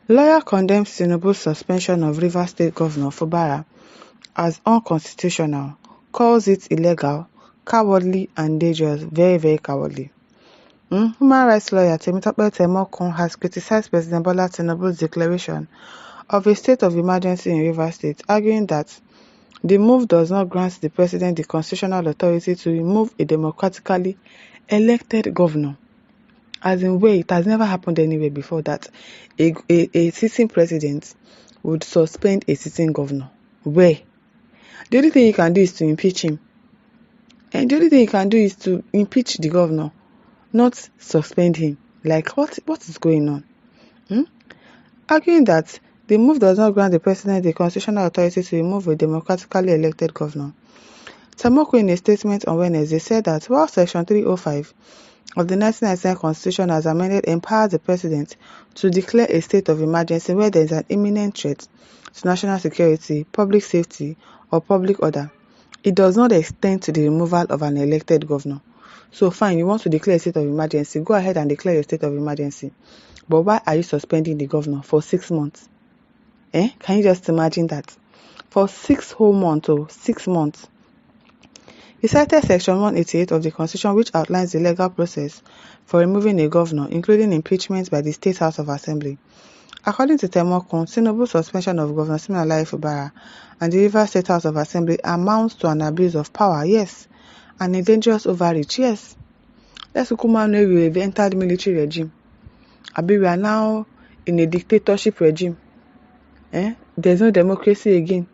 Lawyer condemns Tinubu's suspension of Rivers State Governor Fubara as unconstitutional, calls it illegal, cowardly and dangerous, very, very cowardly. Human rights lawyer Temitope Temokun has criticized President Bola Tinubu's declaration of a state of emergency in Rivers State, arguing that the move does not grant the president the constitutional authority to remove a democratically elected governor. As in way, it has never happened anywhere before that a sitting president would suspend a sitting governor. Where? The only thing you can do is to impeach him. And the only thing you can do is to impeach the governor, not suspend him. Like, what is going on? Arguing that the move does not grant the president the constitutional authority to remove a democratically elected governor. Temokun, in a statement on Wednesday, said that while Section 305 of the 1999 Constitution as amended empowers the president to declare a state of emergency where there is an imminent threat to national security, public safety, or public order, it does not extend to the removal of an elected governor. So fine, you want to declare a state of emergency, go ahead and declare a state of emergency. But why are you suspending the governor for 6 months? Can you just imagine that? For 6 whole months or 6 months. He cited Section 188 of the Constitution, which outlines the legal process for removing a governor, including impeachment by the State House of Assembly. According to Temokun, Tinubu's suspension of Governor Siminalayi Fubara and the Rivers State House of Assembly amounts to an abuse of power, yes, and a dangerous overreach, yes. Let's know we've entered military regime. We are now in a dictatorship regime. There's no democracy again.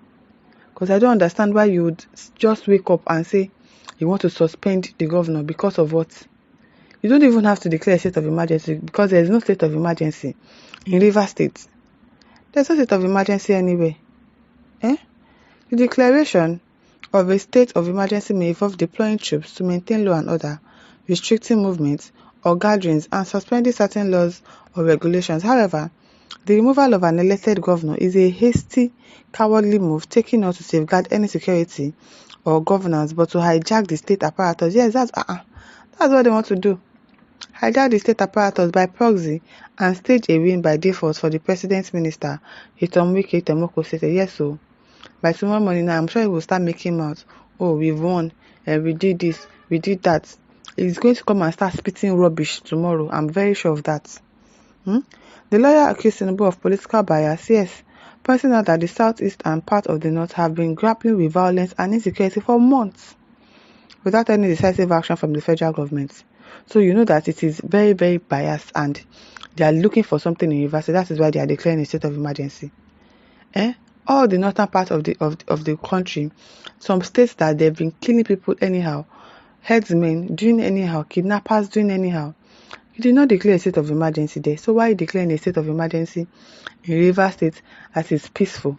Because I don't understand why you would just wake up and say you want to suspend the governor because of what? You don't even have to declare a state of emergency because there is no state of emergency in Rivers State. There's no state of emergency anywhere. The declaration of a state of emergency may involve deploying troops to maintain law and order, restricting movements or gatherings, and suspending certain laws or regulations. However, the removal of an elected governor is a hasty, cowardly move taken not to safeguard any security or governance, but to hijack the state apparatus. Yes, that's what they want to do. Hijack the state apparatus by proxy and stage a win by default for the president's minister, Hitomwike Temoko stated. Yes, so by tomorrow morning now, I'm sure he will start making out, oh, we've won, we did this, we did that. He's going to come and start spitting rubbish tomorrow. I'm very sure of that. The lawyer accused Tinubu of political bias, yes, pointing out that the southeast and part of the north have been grappling with violence and insecurity for months without any decisive action from the federal government. So you know that it is very, very biased and they are looking for something in Rivers. So that is why they are declaring a state of emergency. All the northern part of the country, some states that they've been killing people anyhow, headsmen doing anyhow, kidnappers doing anyhow. You did not declare a state of emergency there. So why are you declaring a state of emergency in Rivers State as it's peaceful?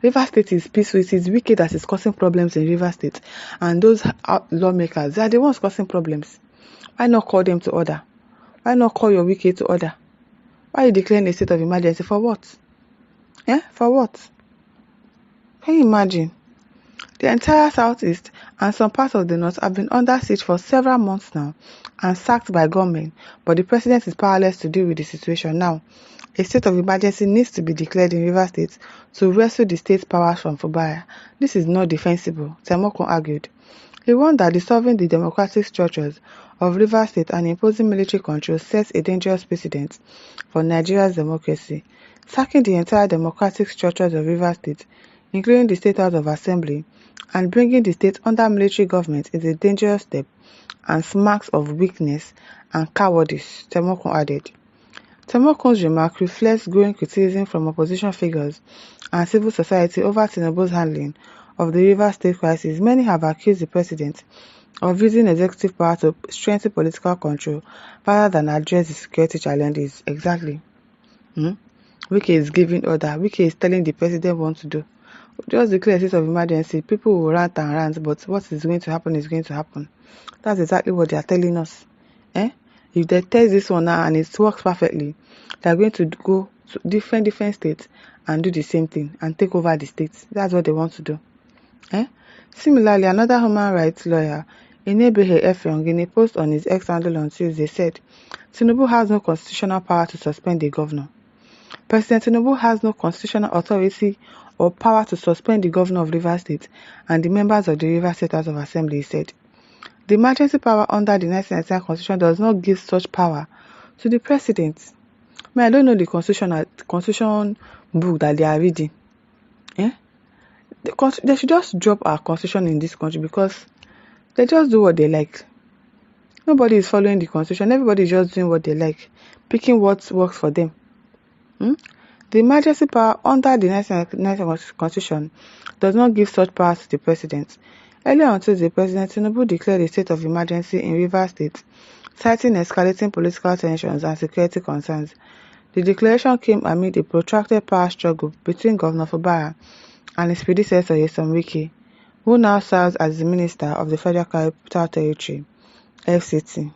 Rivers State is peaceful. It is wicked that is causing problems in Rivers State. And those lawmakers, they are the ones causing problems. Why not call them to order? Why not call your wicked to order? Why are you declaring a state of emergency? For what? For what? Can you imagine? The entire southeast and some parts of the north have been under siege for several months now and sacked by gunmen, but the president is powerless to deal with the situation now. A state of emergency needs to be declared in Rivers State to wrestle the state's powers from Fubara. This is not defensible, Temokun argued. He warned that dissolving the democratic structures of Rivers State and imposing military control sets a dangerous precedent for Nigeria's democracy. Sacking the entire democratic structures of Rivers State, including the State House of Assembly, and bringing the state under military government is a dangerous step and smacks of weakness and cowardice, Temokun added. Temokun's remark reflects growing criticism from opposition figures and civil society over Tinubu's handling of the Rivers State crisis. Many have accused the president of using executive power to strengthen political control rather than address the security challenges. Exactly. Wike is giving order. Wike is telling the president what to do. Just declare a state of emergency. People will rant and rant, but what is going to happen is going to happen. That's exactly what they are telling us. If they test this one now and it works perfectly, they are going to go to different states and do the same thing and take over the states. That's what they want to do. Similarly, another human rights lawyer Enebehe Effiong, in a post on his X handle on Tuesday, said, Tinubu has no constitutional power to suspend the governor. President Tinubu has no constitutional authority or power to suspend the governor of Rivers State and the members of the Rivers State House of Assembly, he said. The emergency power under the 1999 Constitution does not give such power to the president. I don't know the constitution book that they are reading. They should just drop our constitution in this country because they just do what they like. Nobody is following the constitution. Everybody is just doing what they like, picking what works for them. The emergency power under the 1999 Constitution does not give such powers to the president. Earlier on Tuesday, President Tinubu declared a state of emergency in Rivers State, citing escalating political tensions and security concerns. The declaration came amid a protracted power struggle between Governor Fubara and his predecessor Nyesom Wike, who now serves as the Minister of the Federal Capital Territory, FCT.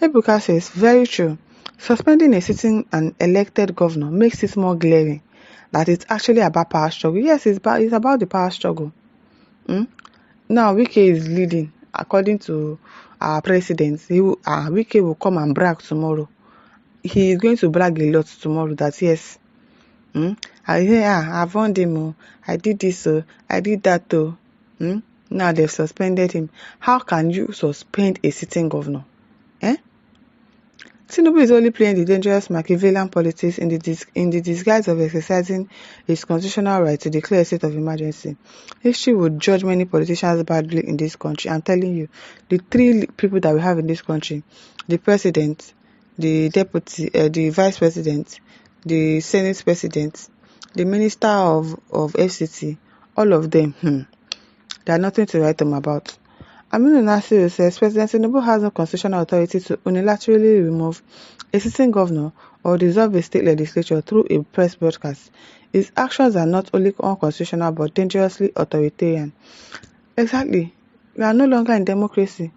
Ebuka says, very true. Suspending a sitting and elected governor makes it more glaring that it's actually about power struggle. Yes, it's about the power struggle. Now, Wike is leading. According to our president, Wike will come and brag tomorrow. He is going to brag a lot tomorrow that yes, I've won him, I did this, I did that. Now they've suspended him. How can you suspend a sitting governor? Tinubu is only playing the dangerous Machiavellian politics in the disguise of exercising his constitutional right to declare a state of emergency. History would judge many politicians badly in this country. I'm telling you, the three people that we have in this country, the president, the deputy, the vice president, the senate president, the minister of FCT, all of them, they are nothing to write them about. Aminu Nasiru says President Tinubu has no constitutional authority to unilaterally remove a sitting governor or dissolve a state legislature through a press broadcast. His actions are not only unconstitutional but dangerously authoritarian. Exactly. We are no longer in democracy.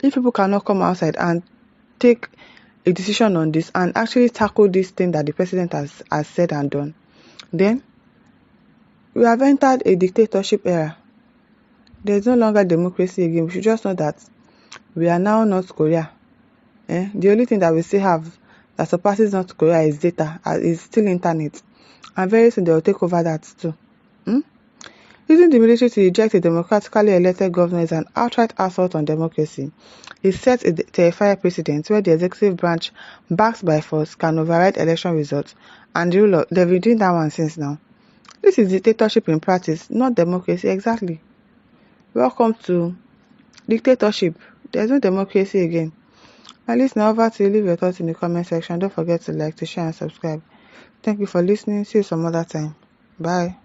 If people cannot come outside and take a decision on this and actually tackle this thing that the president has said and done, then we have entered a dictatorship era. There is no longer democracy again. We should just know that we are now North Korea. The only thing that we still have that surpasses North Korea is data, is still internet. And very soon they will take over that too. Using the military to eject a democratically elected governor is an outright assault on democracy. It sets a terrifying precedent where the executive branch, backed by force, can override election results. And they've been doing that one since now. This is dictatorship in practice, not democracy. Exactly. Welcome to dictatorship. There's no democracy again. At least now over to you. Leave your thoughts in the comment section. Don't forget to like, to share and subscribe. Thank you for listening. See you some other time. Bye.